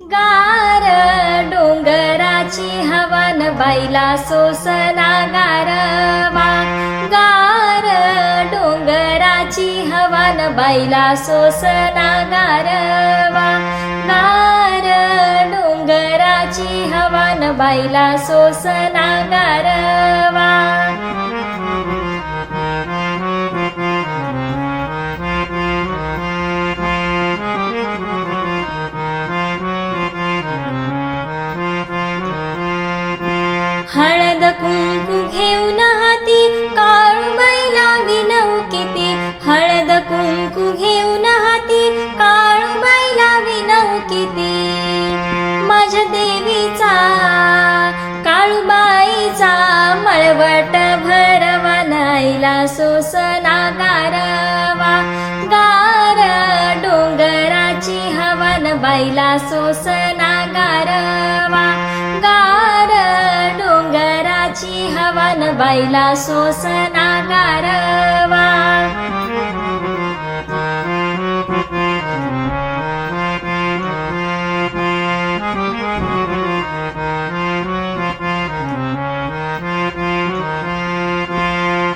गार डोंगराची हवन बाईला सोसना गारवा. गार डोंगराची हवन बाईला सोसना गारवा. गार डोंगराची हवन बाईला सोसना गारवा. हळद कुंकू घेऊन हाती काळूबाईला विनवकिती. हळद कुंकू घेऊन हाती काळूबाईला विनवकिती. माझ्या देवीचा काळूबाईचा मळवट भरवा नाईला सोसना गारवा. गार डोंगराची हवन बाईला सोसना गारवा. गार डोंगराची हवन बाईला सोसना गारवा.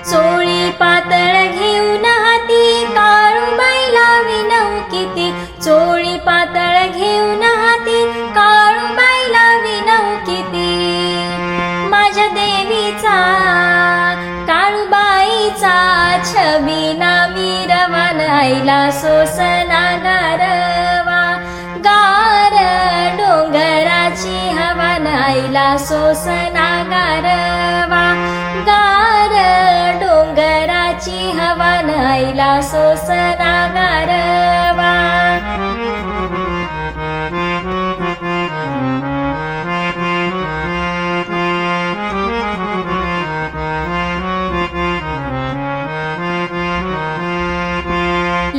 चोळी पातळ घेऊन हाती काळूबाईला विनवकिती. चोळी पातळ घेऊन हाती काळूबाईला विनवकिती. माझ्या देवीचा काळूबाईचा छबिना मिरवा नाईला सोसना गारवा. गार डोंगराची हवन आईला सोसना गारवा. गार डोंगराची हवन आईला सोसना गारवा.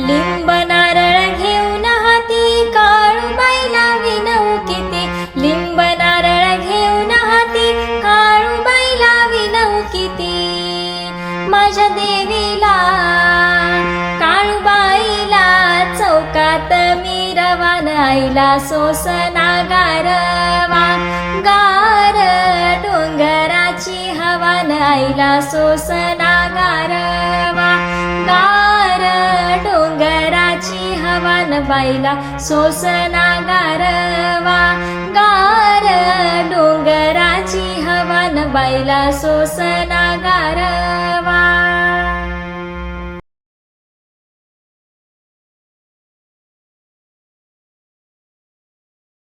लिंब नारळ घेऊन हाती काळूबाईला विनवकिती. लिंब नारळ घेऊन हाती काळूबाईला विनवकिती. माझ्या देवीला काळूबाईला चौकात मिरवा नाईला सोसना गारवा. गार डोंगराची हवन आईला सोसना गारवा. गार डोंगराची हवन बाईला सोसना गारवा. गार डोंगराची हवन बाईला सोसना